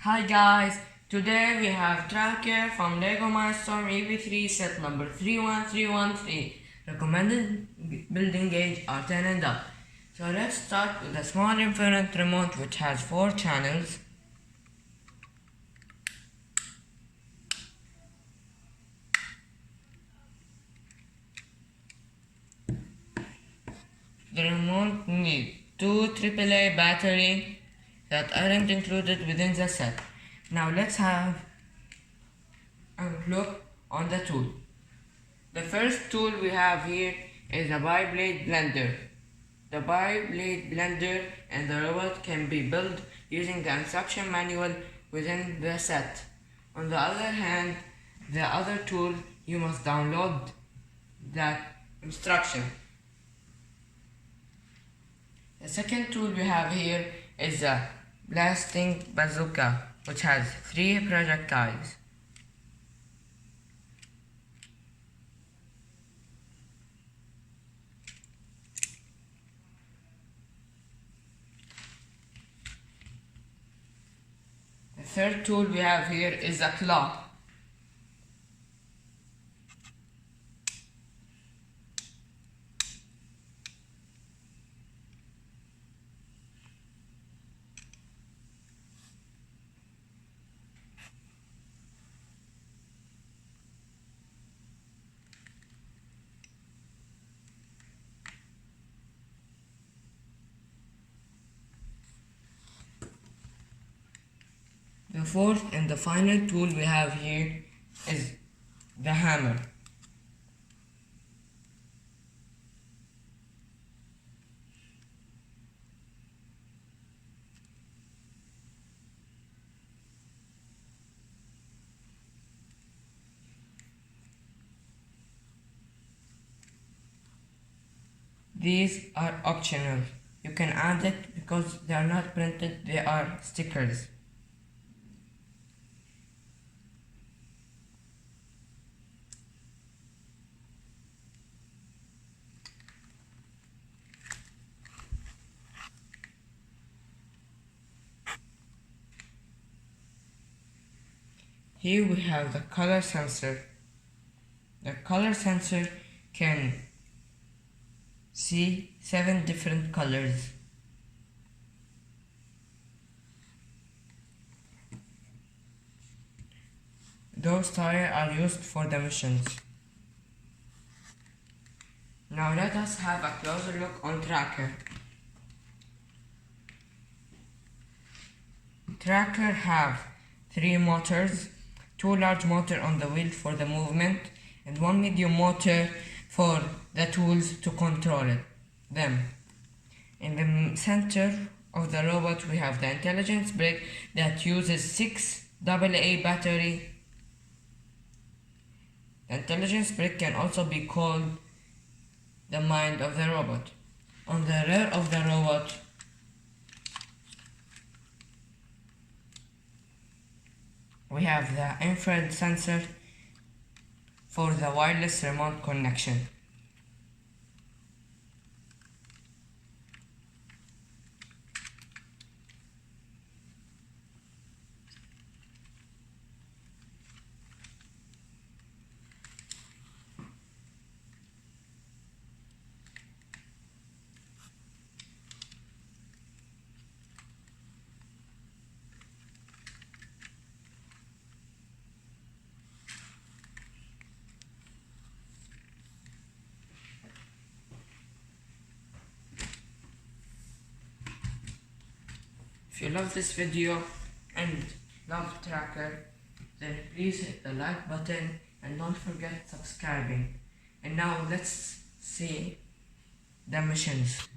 Hi guys, today we have TRACK3R from Lego Mindstorms Ev3 set number 31313. Recommended building gauge are 10 and up. So let's start with a small infinite remote which has 4 channels. The remote needs 2 AAA batteries that aren't included within the set. Now let's have a look on the tool. The first tool we have here is a bi-blade blender. The bi-blade blender and the robot can be built using the instruction manual within the set. On the other hand, the other tool, you must download that instruction. The second tool we have here is a blasting bazooka, which has 3 projectiles. The third tool we have here is a claw. The fourth and the final tool we have here is the hammer. These are optional. You can add it because they are not printed, they are stickers. Here we have the color sensor. The color sensor can see 7 different colors. Those tires are used for the missions. Now let us have a closer look on TRACK3R. TRACK3R have 3 motors, 2 large motors on the wheel for the movement, and 1 medium motor for the tools to control them. In the center of the robot we have the intelligence brick that uses 6 AA battery. The intelligence brick can also be called the mind of the robot. On the rear of the robot we have the infrared sensor for the wireless remote connection. If you love this video and love TRACK3R, then please hit the like button and don't forget subscribing. And now let's see the missions.